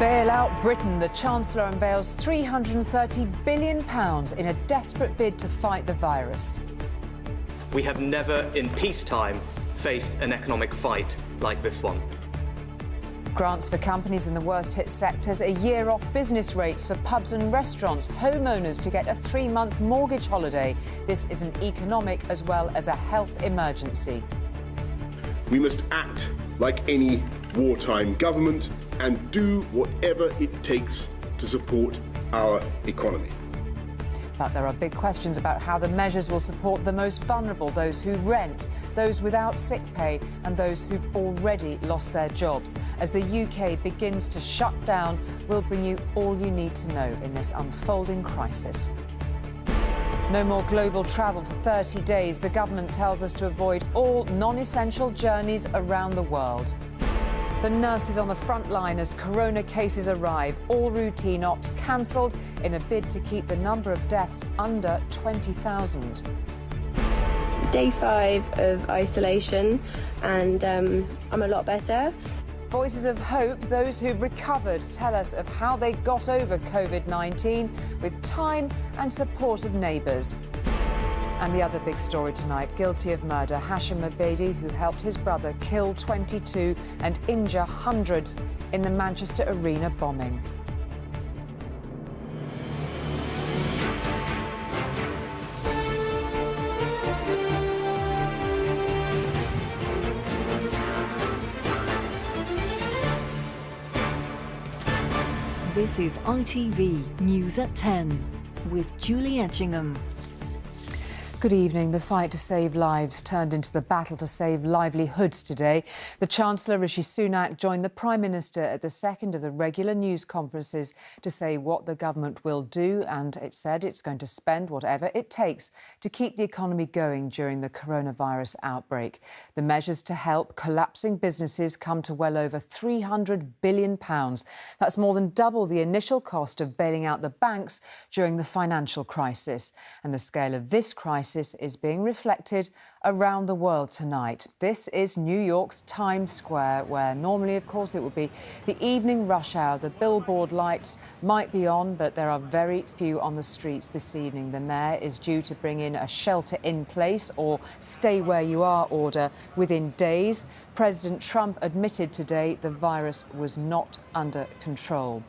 Bail out Britain. The Chancellor unveils £330 billion in a desperate bid to fight the virus. We have never in peacetime faced an economic fight like this one. Grants for companies in the worst-hit sectors, a year off business rates for pubs and restaurants, homeowners to get a 3-month mortgage holiday. This is an economic as well as a health emergency. We must act like any wartime government and do whatever it takes to support our economy. But there are big questions about how the measures will support the most vulnerable, those who rent, those without sick pay and those who've already lost their jobs. As the UK begins to shut down, we'll bring you all you need to know in this unfolding crisis. No more global travel for 30 days. The government tells us to avoid all non-essential journeys around the world. The nurses on the front line as corona cases arrive. All routine ops cancelled in a bid to keep the number of deaths under 20,000. Day 5 of isolation and I'm a lot better. Voices of hope, those who've recovered, tell us of how they got over COVID-19 with time and support of neighbours. And the other big story tonight, guilty of murder, Hashim Abedi, who helped his brother kill 22 and injure hundreds in the Manchester Arena bombing. This is ITV News at 10 with Julie Etchingham. Good evening. The fight to save lives turned into the battle to save livelihoods today. The Chancellor, Rishi Sunak, joined the Prime Minister at the second of the regular news conferences to say what the government will do, and it said it's going to spend whatever it takes to keep the economy going during the coronavirus outbreak. The measures to help collapsing businesses come to well over £300 billion. That's more than double the initial cost of bailing out the banks during the financial crisis. And the scale of this crisis is being reflected around the world tonight. This is New York's Times Square, where normally, of course, it would be the evening rush hour. The billboard lights might be on, but there are very few on the streets this evening. The mayor is due to bring in a shelter-in-place or stay-where-you-are order within days. President Trump admitted today the virus was not under control.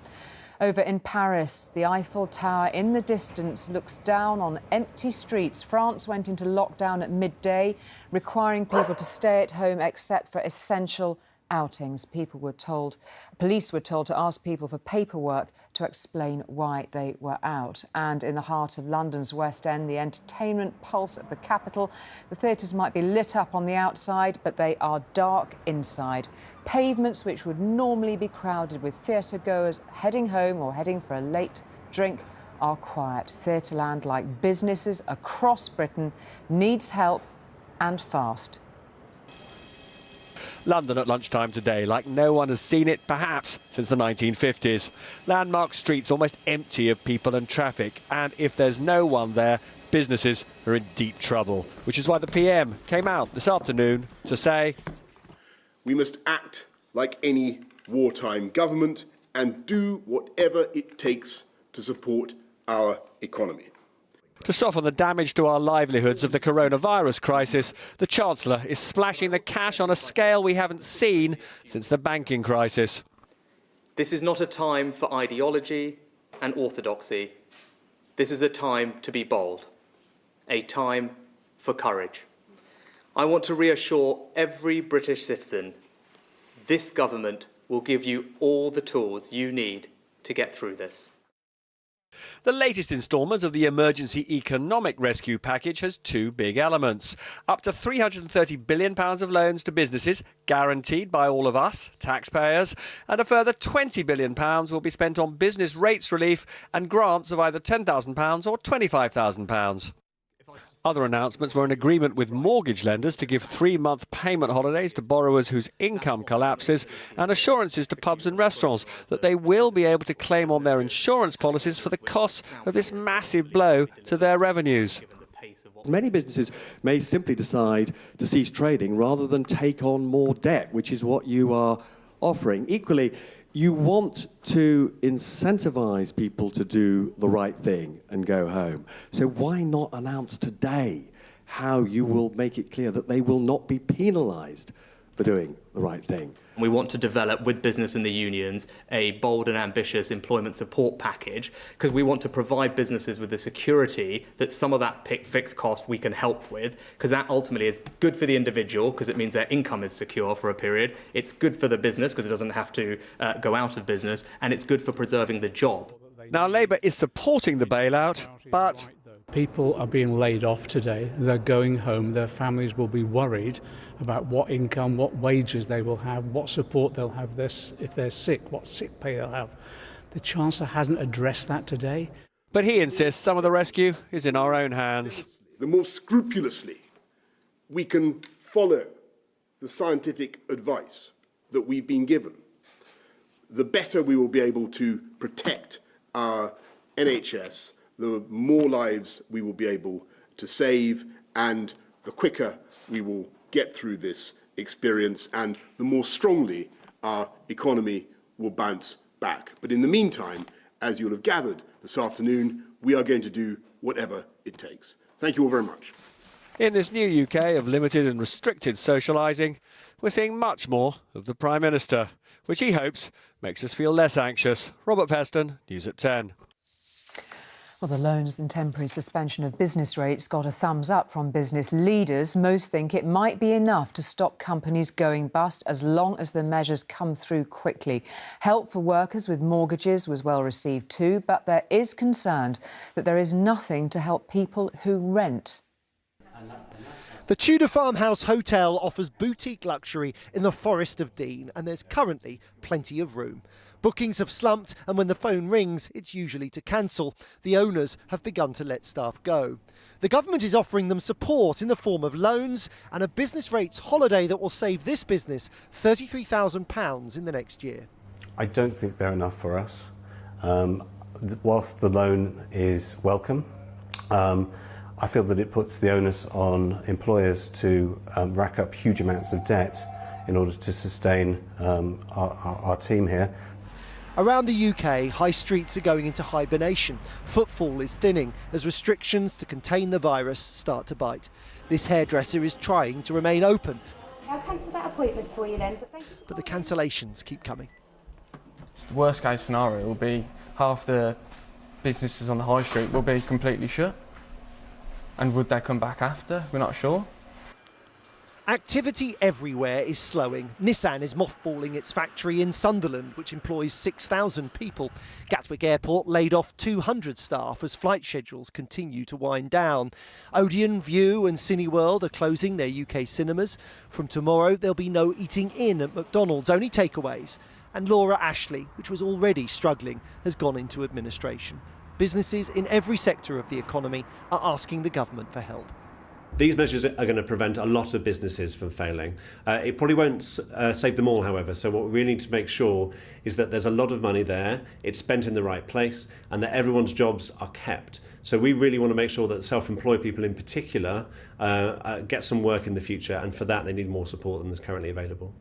Over in Paris, the Eiffel Tower in the distance looks down on empty streets. France went into lockdown at midday, requiring people to stay at home except for essential outings. Police were told to ask people for paperwork to explain why they were out. And in the heart of London's West End, the entertainment pulse of the capital, the theatres might be lit up on the outside, but they are dark inside. Pavements which would normally be crowded with theatre-goers heading home or heading for a late drink are quiet. Theatreland, like businesses across Britain, needs help and fast. London at lunchtime today, like no one has seen it, perhaps, since the 1950s. Landmark streets almost empty of people and traffic, and if there's no one there, businesses are in deep trouble, which is why the PM came out this afternoon to say, we must act like any wartime government and do whatever it takes to support our economy. To soften the damage to our livelihoods of the coronavirus crisis, the Chancellor is splashing the cash on a scale we haven't seen since the banking crisis. This is not a time for ideology and orthodoxy. This is a time to be bold, a time for courage. I want to reassure every British citizen, this government will give you all the tools you need to get through this. The latest instalment of the emergency economic rescue package has two big elements. Up to £330 billion of loans to businesses, guaranteed by all of us, taxpayers, and a further £20 billion will be spent on business rates relief and grants of either £10,000 or £25,000. Other announcements were an agreement with mortgage lenders to give 3-month payment holidays to borrowers whose income collapses and assurances to pubs and restaurants that they will be able to claim on their insurance policies for the costs of this massive blow to their revenues. Many businesses may simply decide to cease trading rather than take on more debt, which is what you are offering. Equally, you want to incentivise people to do the right thing and go home. So why not announce today how you will make it clear that they will not be penalised for doing the right thing? We want to develop, with business and the unions, a bold and ambitious employment support package, because we want to provide businesses with the security that some of that fixed cost we can help with, because that ultimately is good for the individual, because it means their income is secure for a period. It's good for the business, because it doesn't have to go out of business, and it's good for preserving the job. Now, Labour is supporting the bailout, but people are being laid off today. They're going home. Their families will be worried about what income, what wages they will have, what support they'll have if they're sick, what sick pay they'll have. The Chancellor hasn't addressed that today. But he insists some of the rescue is in our own hands. The more scrupulously we can follow the scientific advice that we've been given, the better we will be able to protect our NHS, the more lives we will be able to save, and the quicker we will get through this experience, and the more strongly our economy will bounce back. But in the meantime, as you'll have gathered this afternoon, we are going to do whatever it takes. Thank you all very much. In this new UK of limited and restricted socialising, we're seeing much more of the Prime Minister, which he hopes makes us feel less anxious. Robert Peston, News at 10. Well, the loans and temporary suspension of business rates got a thumbs up from business leaders. Most think it might be enough to stop companies going bust as long as the measures come through quickly. Help for workers with mortgages was well received too, but there is concern that there is nothing to help people who rent. The Tudor Farmhouse Hotel offers boutique luxury in the Forest of Dean, and there's currently plenty of room. Bookings have slumped, and when the phone rings, it's usually to cancel. The owners have begun to let staff go. The government is offering them support in the form of loans and a business rates holiday that will save this business £33,000 in the next year. I don't think they're enough for us. Whilst the loan is welcome, I feel that it puts the onus on employers to rack up huge amounts of debt in order to sustain our team here. Around the UK, high streets are going into hibernation. Footfall is thinning as restrictions to contain the virus start to bite. This hairdresser is trying to remain open. I'll cancel that appointment for you then. But the cancellations keep coming. The worst case scenario will be half the businesses on the high street will be completely shut. And would they come back after? We're not sure. Activity everywhere is slowing. Nissan is mothballing its factory in Sunderland, which employs 6,000 people. Gatwick Airport laid off 200 staff as flight schedules continue to wind down. Odeon, View and Cineworld are closing their UK cinemas. From tomorrow, there'll be no eating in at McDonald's, only takeaways. And Laura Ashley, which was already struggling, has gone into administration. Businesses in every sector of the economy are asking the government for help. These measures are going to prevent a lot of businesses from failing. It probably won't save them all, however, so what we really need to make sure is that there's a lot of money there, it's spent in the right place, and that everyone's jobs are kept. So we really want to make sure that self-employed people in particular get some work in the future, and for that they need more support than is currently available.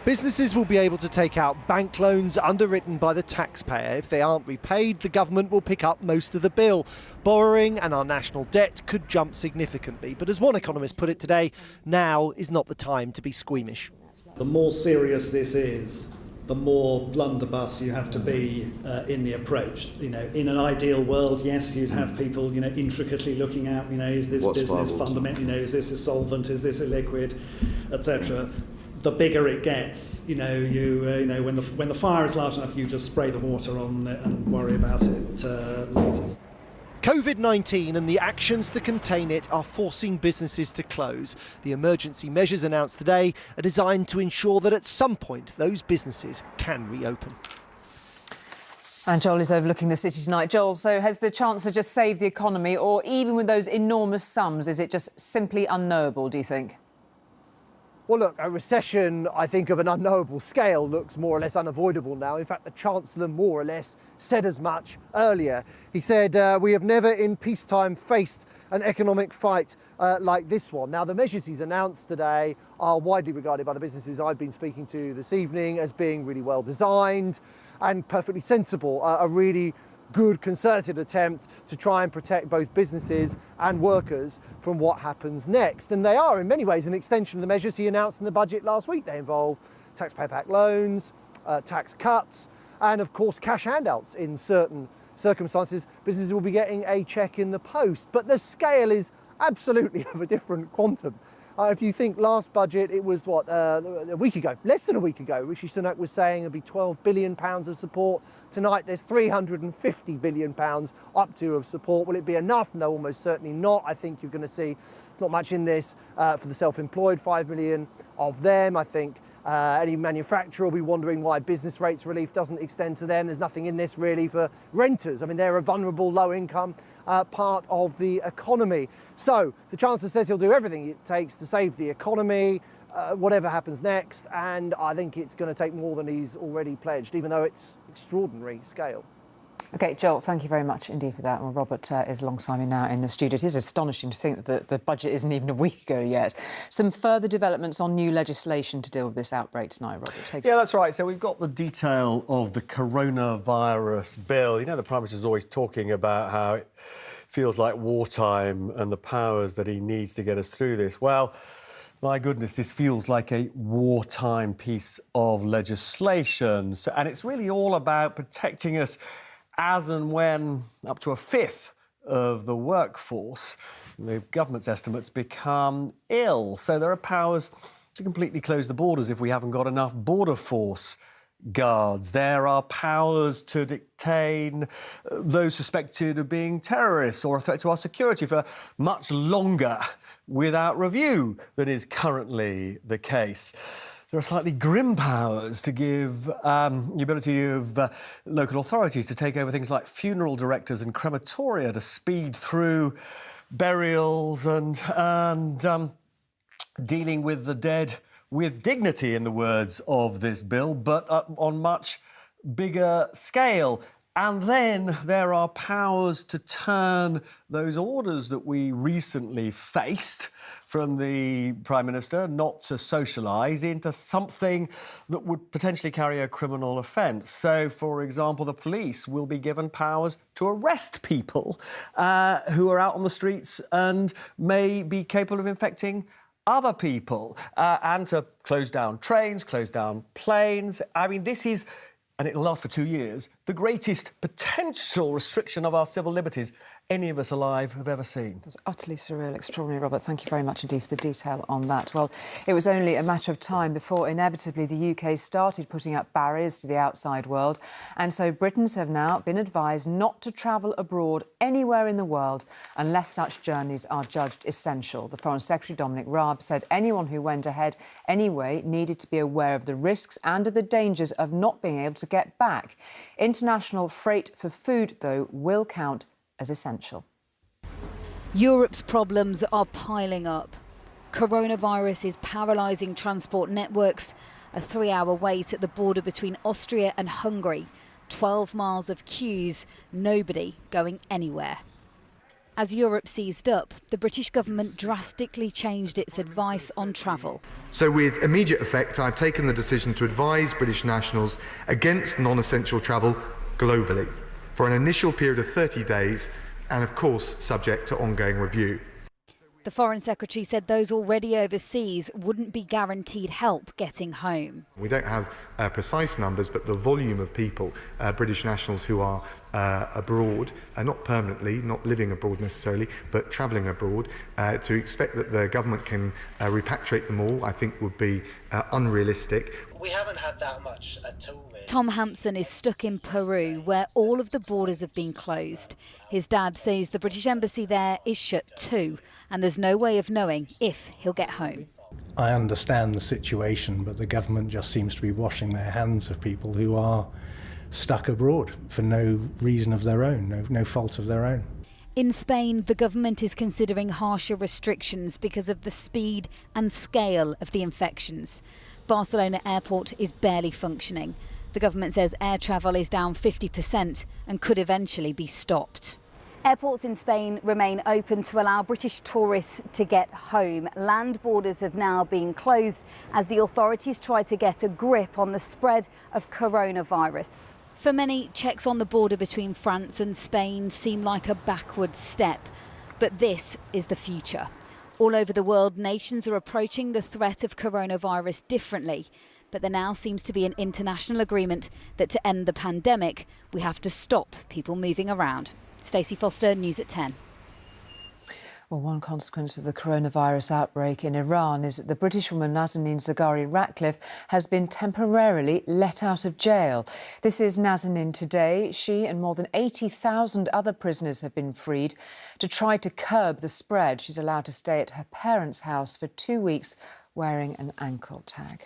Businesses will be able to take out bank loans underwritten by the taxpayer. If they aren't repaid, the government will pick up most of the bill. Borrowing and our national debt could jump significantly. But as one economist put it today, now is not the time to be squeamish. The more serious this is, the more blunderbuss you have to be in the approach. You know, in an ideal world, yes, you'd have people, intricately looking at, is this business fundamental, is this a solvent, is this a liquid, etc. The bigger it gets, when the fire is large enough, you just spray the water on it and worry about it later. COVID-19 and the actions to contain it are forcing businesses to close. The emergency measures announced today are designed to ensure that at some point those businesses can reopen. And Joel is overlooking the city tonight. Joel, so has the Chancellor just saved the economy, or even with those enormous sums, is it just simply unknowable, do you think? Well, look, a recession, I think, of an unknowable scale looks more or less unavoidable now. In fact, the Chancellor more or less said as much earlier. He said, we have never in peacetime faced an economic fight like this one. Now, the measures he's announced today are widely regarded by the businesses I've been speaking to this evening as being really well designed and perfectly sensible, a really good concerted attempt to try and protect both businesses and workers from what happens next. And they are in many ways an extension of the measures he announced in the budget last week. They involve taxpayer-backed loans, tax cuts, and of course cash handouts in certain circumstances. Businesses will be getting a cheque in the post, but the scale is absolutely of a different quantum. If you think last budget, it was what, a week ago, less than a week ago, Rishi Sunak was saying there'd be £12 billion of support. Tonight there's £350 billion up to of support. Will it be enough? No, almost certainly not. I think you're going to see there's not much in this for the self-employed, 5 million of them. I think any manufacturer will be wondering why business rates relief doesn't extend to them. There's nothing in this really for renters. I mean, they're a vulnerable, low-income part of the economy. So the Chancellor says he'll do everything it takes to save the economy, whatever happens next, and I think it's going to take more than he's already pledged, even though it's extraordinary scale. OK, Joel, thank you very much indeed for that. Well, Robert is alongside me now in the studio. It is astonishing to think that the budget isn't even a week ago yet. Some further developments on new legislation to deal with this outbreak tonight, Robert. Yeah, that's right. So we've got the detail of the coronavirus bill. You know, the Prime Minister's always talking about how it feels like wartime and the powers that he needs to get us through this. Well, my goodness, this feels like a wartime piece of legislation. And it's really all about protecting us as and when up to a fifth of the workforce, the government's estimates, become ill. So there are powers to completely close the borders if we haven't got enough border force guards. There are powers to detain those suspected of being terrorists or a threat to our security for much longer without review than is currently the case. There are slightly grim powers to give the ability of local authorities to take over things like funeral directors and crematoria to speed through burials and dealing with the dead with dignity, in the words of this bill, but on much bigger scale. And then there are powers to turn those orders that we recently faced from the Prime Minister not to socialise into something that would potentially carry a criminal offence. So, for example, the police will be given powers to arrest people who are out on the streets and may be capable of infecting other people, and to close down trains, close down planes. I mean, this is, and it'll last for 2 years, the greatest potential restriction of our civil liberties any of us alive have ever seen. It was utterly surreal, extraordinary, Robert. Thank you very much indeed for the detail on that. Well, it was only a matter of time before inevitably the UK started putting up barriers to the outside world, and so Britons have now been advised not to travel abroad anywhere in the world unless such journeys are judged essential. The Foreign Secretary, Dominic Raab, said anyone who went ahead anyway needed to be aware of the risks and of the dangers of not being able to get back. International freight for food, though, will count as essential. Europe's problems are piling up. Coronavirus is paralysing transport networks. A 3-hour wait at the border between Austria and Hungary. 12 miles of queues, nobody going anywhere. As Europe seized up, the British government drastically changed its advice on travel. So with immediate effect, I've taken the decision to advise British nationals against non-essential travel globally for an initial period of 30 days and, of course, subject to ongoing review. The Foreign Secretary said those already overseas wouldn't be guaranteed help getting home. We don't have precise numbers, but the volume of people, British nationals who are abroad, not permanently, not living abroad necessarily, but travelling abroad, to expect that the government can repatriate them all, I think would be unrealistic. We haven't had that much at all. Tom Hampson is stuck in Peru, where all of the borders have been closed. His dad says the British embassy there is shut too, and there's no way of knowing if he'll get home. I understand the situation, but the government just seems to be washing their hands of people who are stuck abroad for no reason of their own, no fault of their own. In Spain, the government is considering harsher restrictions because of the speed and scale of the infections. Barcelona Airport is barely functioning. The government says air travel is down 50% and could eventually be stopped. Airports in Spain remain open to allow British tourists to get home. Land borders have now been closed as the authorities try to get a grip on the spread of coronavirus. For many, checks on the border between France and Spain seem like a backward step. But this is the future. All over the world, nations are approaching the threat of coronavirus differently. But there now seems to be an international agreement that to end the pandemic, we have to stop people moving around. Stacey Foster, News at 10. Well, one consequence of the coronavirus outbreak in Iran is that the British woman Nazanin Zaghari-Ratcliffe has been temporarily let out of jail. This is Nazanin today. She and more than 80,000 other prisoners have been freed to try to curb the spread. She's allowed to stay at her parents' house for 2 weeks wearing an ankle tag.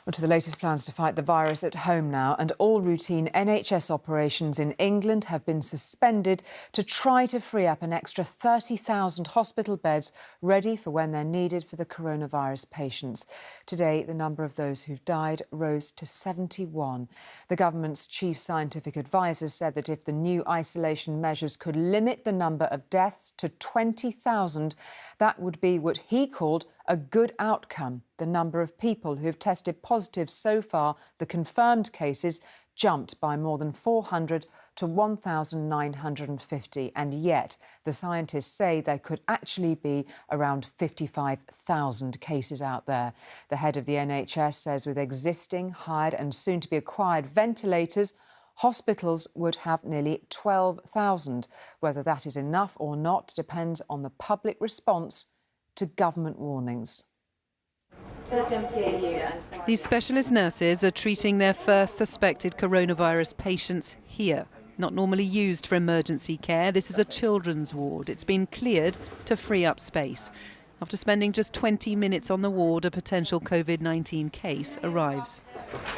Well, to the latest plans to fight the virus at home now, and all routine NHS operations in England have been suspended to try to free up an extra 30,000 hospital beds ready for when they're needed for the coronavirus patients. Today, the number of those who've died rose to 71. The government's chief scientific advisor said that if the new isolation measures could limit the number of deaths to 20,000, that would be what he called a good outcome. The number of people who have tested positive so far, the confirmed cases, jumped by more than 400 to 1,950. And yet, the scientists say there could actually be around 55,000 cases out there. The head of the NHS says with existing, hired and soon to be acquired ventilators, hospitals would have nearly 12,000. Whether that is enough or not depends on the public response to government warnings. These specialist nurses are treating their first suspected coronavirus patients here. Not normally used for emergency care, this is a children's ward. It's been cleared to free up space. After spending just 20 minutes on the ward, a potential COVID-19 case arrives.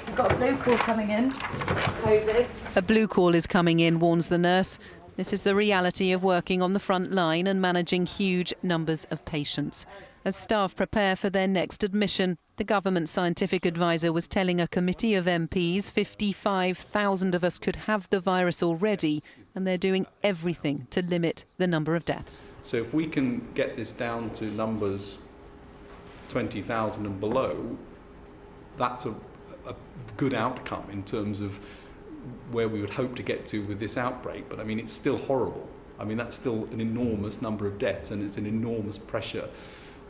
We've got a blue call coming in. COVID. A blue call is coming in, warns the nurse. This is the reality of working on the front line and managing huge numbers of patients. As staff prepare for their next admission, the government scientific advisor was telling a committee of MPs 55,000 of us could have the virus already, and they're doing everything to limit the number of deaths. So if we can get this down to numbers 20,000 and below, that's a good outcome in terms of where we would hope to get to with this outbreak. But I mean, it's still horrible. I mean, that's still an enormous number of deaths, and it's an enormous pressure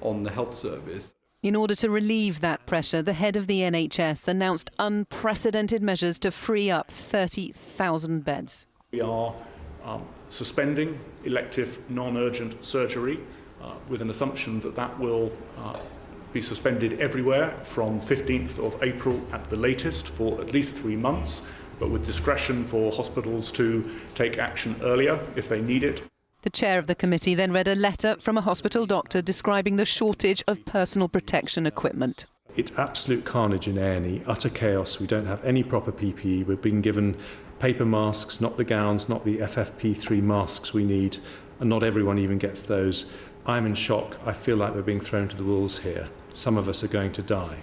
on the health service. In order to relieve that pressure, the head of the NHS announced unprecedented measures to free up 30,000 beds. We are suspending elective non-urgent surgery with an assumption that that will be suspended everywhere from 15th of April at the latest for at least 3 months, but with discretion for hospitals to take action earlier if they need it. The chair of the committee then read a letter from a hospital doctor describing the shortage of personal protection equipment. It's absolute carnage in A&E, utter chaos. We don't have any proper PPE. We've been given paper masks, not the gowns, not the FFP3 masks we need, and not everyone even gets those. I'm in shock. I feel like we're being thrown to the wolves here. Some of us are going to die.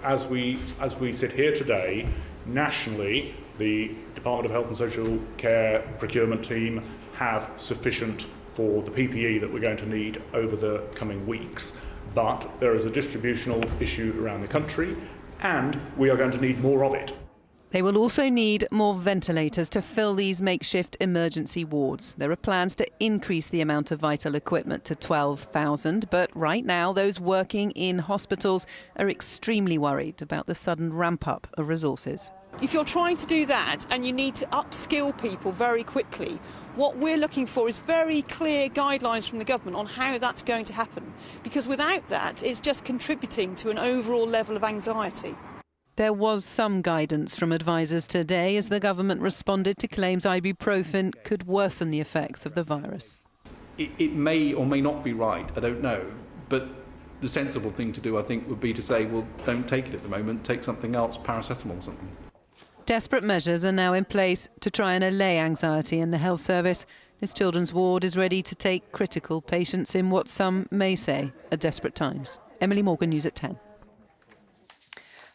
As we sit here today, nationally, the Department of Health and Social Care procurement team have sufficient for the PPE that we're going to need over the coming weeks. But there is a distributional issue around the country, and we are going to need more of it. They will also need more ventilators to fill these makeshift emergency wards. There are plans to increase the amount of vital equipment to 12,000, but right now those working in hospitals are extremely worried about the sudden ramp-up of resources. If you're trying to do that and you need to upskill people very quickly, what we're looking for is very clear guidelines from the government on how that's going to happen, because without that, it's just contributing to an overall level of anxiety. There was some guidance from advisers today as the government responded to claims ibuprofen could worsen the effects of the virus. It may or may not be right, I don't know, but the sensible thing to do, I think, would be to say, well, don't take it at the moment, take something else, paracetamol or something. Desperate measures are now in place to try and allay anxiety in the health service. This children's ward is ready to take critical patients in what some may say are desperate times. Emily Morgan, News at 10.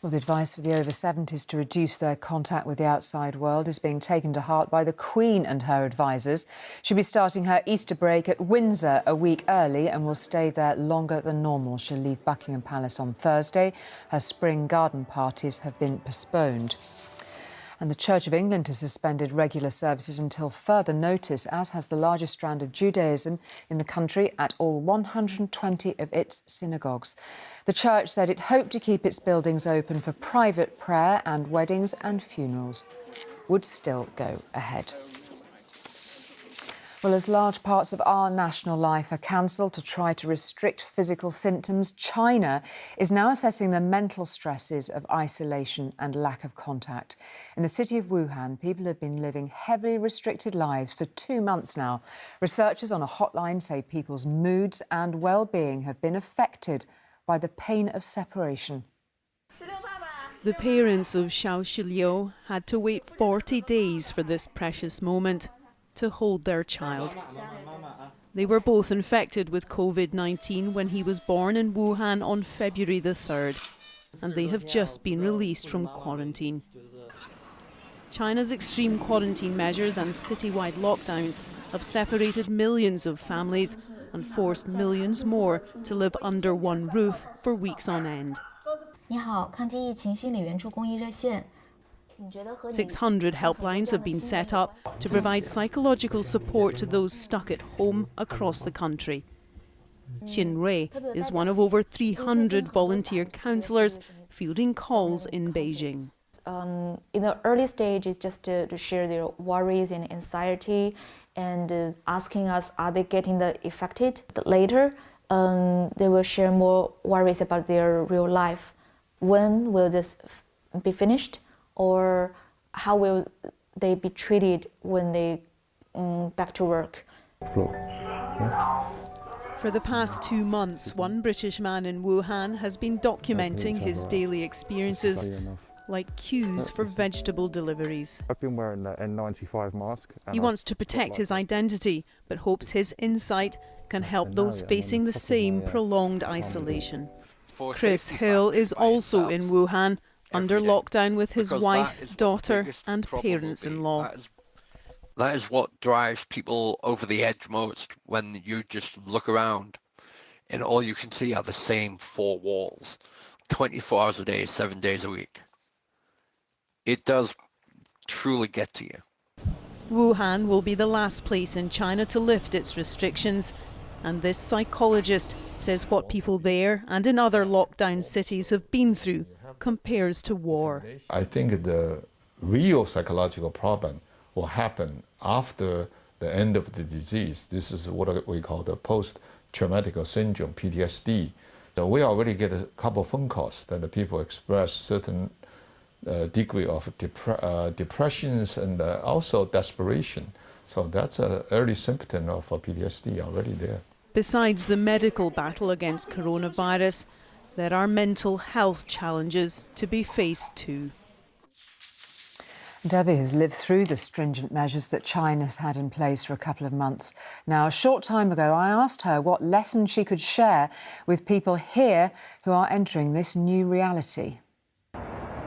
Well, the advice for the over 70s to reduce their contact with the outside world is being taken to heart by the Queen and her advisers. She'll be starting her Easter break at Windsor a week early and will stay there longer than normal. She'll leave Buckingham Palace on Thursday. Her spring garden parties have been postponed. And the Church of England has suspended regular services until further notice, as has the largest strand of Judaism in the country at all 120 of its synagogues. The church said it hoped to keep its buildings open for private prayer, and weddings and funerals would still go ahead. Well, as large parts of our national life are cancelled to try to restrict physical symptoms, China is now assessing the mental stresses of isolation and lack of contact. In the city of Wuhan, people have been living heavily restricted lives for 2 months now. Researchers on a hotline say people's moods and well-being have been affected by the pain of separation. The parents of Xiao Shiliu had to wait 40 days for this precious moment to hold their child. They were both infected with COVID-19 when he was born in Wuhan on February the 3rd, and they have just been released from quarantine. China's extreme quarantine measures and citywide lockdowns have separated millions of families and forced millions more to live under one roof for weeks on end. 600 helplines have been set up to provide psychological support to those stuck at home across the country. Xin Rui is one of over 300 volunteer counsellors fielding calls in Beijing. In the early stage, it's just to share their worries and anxiety and asking us, are they getting affected? Later, they will share more worries about their real life. When will this be finished? Or how will they be treated when they back to work? For the past 2 months, one British man in Wuhan has been documenting his daily experiences, like queues for vegetable deliveries. I've been wearing the N95 mask. He wants to protect his identity, but hopes his insight can help those facing the same prolonged isolation. Chris Hill is also in Wuhan, under lockdown with his wife, daughter and parents-in-law. That is what drives people over the edge most, when you just look around and all you can see are the same 4 walls, 24 hours a day, 7 days a week. It does truly get to you. Wuhan will be the last place in China to lift its restrictions, and this psychologist says what people there and in other lockdown cities have been through compares to war. I think the real psychological problem will happen after the end of the disease. This is what we call the post-traumatic syndrome, PTSD. So we already get a couple of phone calls that the people express certain degree of depressions and also desperation. So that's an early symptom of PTSD already there. Besides the medical battle against coronavirus, there are mental health challenges to be faced too. Debbie has lived through the stringent measures that China's had in place for a couple of months. Now, a short time ago, I asked her what lessons she could share with people here who are entering this new reality.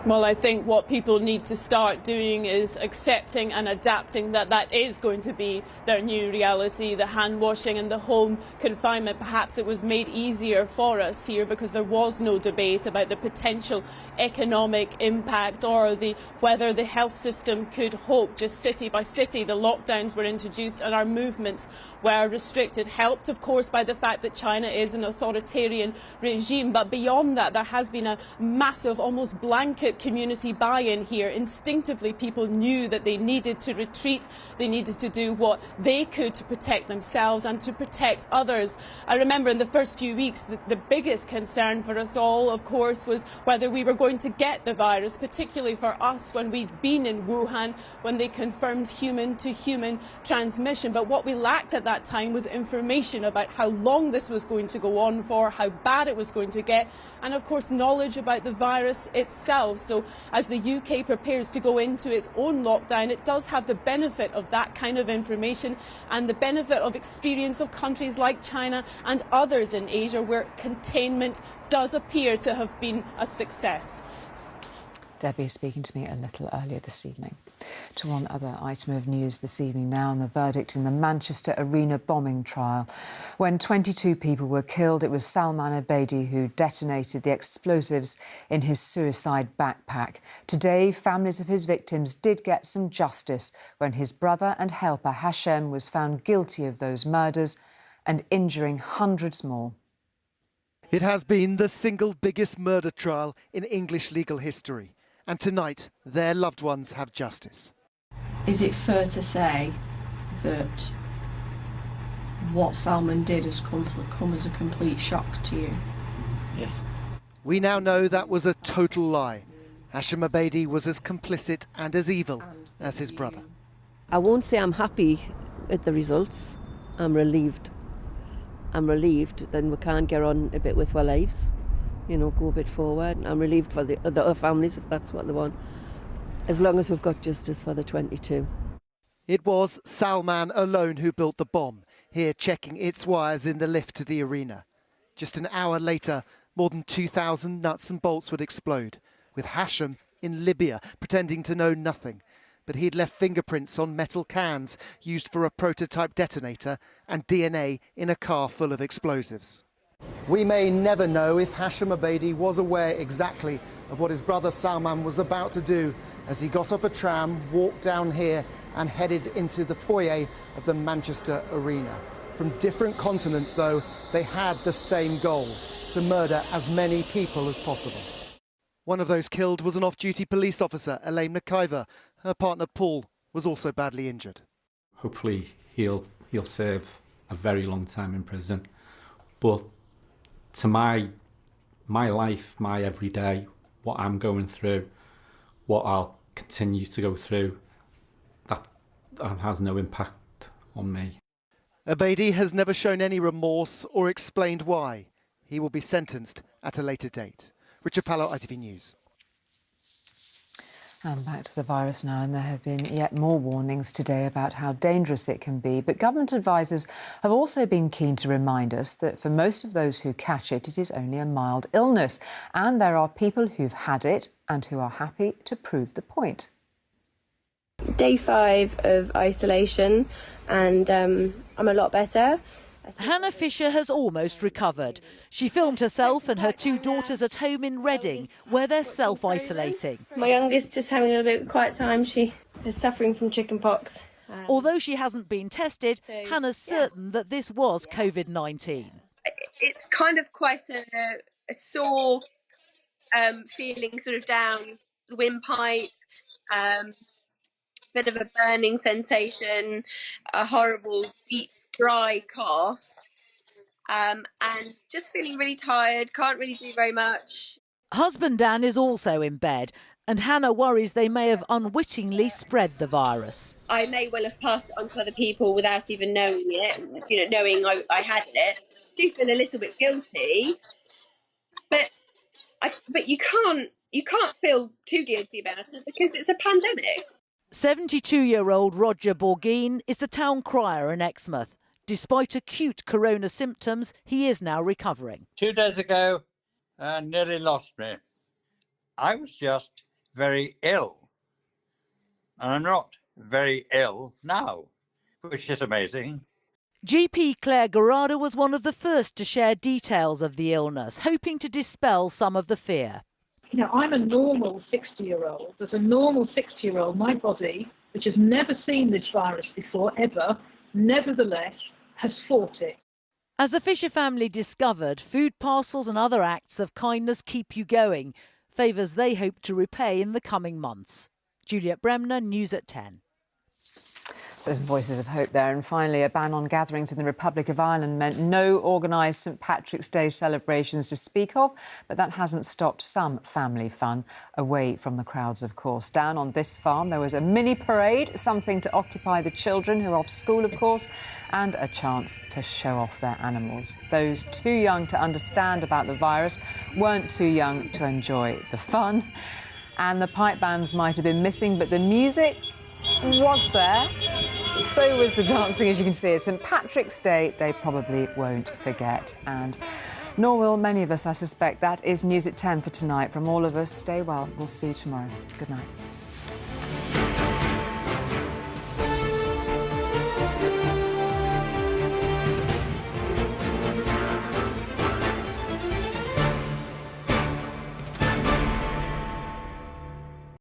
Well, I think what people need to start doing is accepting and adapting that is going to be their new reality. The hand washing and the home confinement, perhaps it was made easier for us here because there was no debate about the potential economic impact or whether the health system could cope. Just city by city, the lockdowns were introduced and our movements were restricted, helped, of course, by the fact that China is an authoritarian regime. But beyond that, there has been a massive, almost blanket community buy-in here. Instinctively, people knew that they needed to retreat, they needed to do what they could to protect themselves and to protect others. I remember in the first few weeks, the biggest concern for us all, of course, was whether we were going to get the virus, particularly for us when we'd been in Wuhan, when they confirmed human-to-human transmission. But what we lacked at that time was information about how long this was going to go on for, how bad it was going to get, and of course knowledge about the virus itself. ourselves. So as the UK prepares to go into its own lockdown, it does have the benefit of that kind of information and the benefit of experience of countries like China and others in Asia where containment does appear to have been a success. Debbie speaking to me a little earlier this evening. To one other item of news this evening now, and the verdict in the Manchester Arena bombing trial. When 22 people were killed, it was Salman Abedi who detonated the explosives in his suicide backpack. Today, families of his victims did get some justice when his brother and helper Hashem was found guilty of those murders and injuring hundreds more. It has been the single biggest murder trial in English legal history. And tonight, their loved ones have justice. Is it fair to say that what Salman did has come as a complete shock to you? Yes. We now know that was a total lie. Hashem Abedi was as complicit and as evil as his brother. I won't say I'm happy with the results. I'm relieved. I'm relieved then we can get on a bit with our lives. You know, go a bit forward. I'm relieved for the other families, if that's what they want, as long as we've got justice for the 22. It was Salman alone who built the bomb, here checking its wires in the lift to the arena. Just an hour later, more than 2,000 nuts and bolts would explode, with Hashem in Libya pretending to know nothing. But he'd left fingerprints on metal cans used for a prototype detonator and DNA in a car full of explosives. We may never know if Hashem Abedi was aware exactly of what his brother Salman was about to do as he got off a tram, walked down here and headed into the foyer of the Manchester Arena. From different continents, though, they had the same goal, to murder as many people as possible. One of those killed was an off-duty police officer, Elaine McIver. Her partner, Paul, was also badly injured. Hopefully he'll serve a very long time in prison. But to my life, my everyday, what I'm going through, what I'll continue to go through, that has no impact on me. Abedi has never shown any remorse or explained why. He will be sentenced at a later date. Richard Pallo, ITV News. And back to the virus now, and there have been yet more warnings today about how dangerous it can be. But government advisers have also been keen to remind us that for most of those who catch it, it is only a mild illness. And there are people who've had it and who are happy to prove the point. Day 5 of isolation, and I'm a lot better. Hannah Fisher has almost recovered. She filmed herself and her 2 daughters at home in Reading, where they're self-isolating. My youngest just having a little bit of quiet time. She is suffering from chickenpox. Although she hasn't been tested, Hannah's certain that this was COVID-19. It's kind of quite a sore feeling sort of down the windpipe, bit of a burning sensation, a horrible deep dry cough, and just feeling really tired, can't really do very much. Husband Dan is also in bed, and Hannah worries they may have unwittingly spread the virus. I may well have passed it on to other people without even knowing it, knowing I had it. I do feel a little bit guilty, but you can't feel too guilty about it because it's a pandemic. 72-year-old Roger Borgin is the town crier in Exmouth. Despite acute corona symptoms, he is now recovering. 2 days ago, I nearly lost me. I was just very ill. And I'm not very ill now, which is amazing. GP Claire Garada was one of the first to share details of the illness, hoping to dispel some of the fear. You know, I'm a normal 60-year-old. As a normal 60-year-old, my body, which has never seen this virus before, ever, nevertheless, has fought it. As the Fisher family discovered, food parcels and other acts of kindness keep you going, favours they hope to repay in the coming months. Juliet Bremner, News at 10. So some voices of hope there. And finally, a ban on gatherings in the Republic of Ireland meant no organised St Patrick's Day celebrations to speak of, but that hasn't stopped some family fun away from the crowds, of course. Down on this farm, there was a mini parade, something to occupy the children who are off school, of course, and a chance to show off their animals. Those too young to understand about the virus weren't too young to enjoy the fun. And the pipe bands might have been missing, but the music was there. So was the dancing, as you can see. It's St Patrick's Day they probably won't forget. And nor will many of us, I suspect. That is News at 10 for tonight. From all of us, stay well. We'll see you tomorrow. Good night.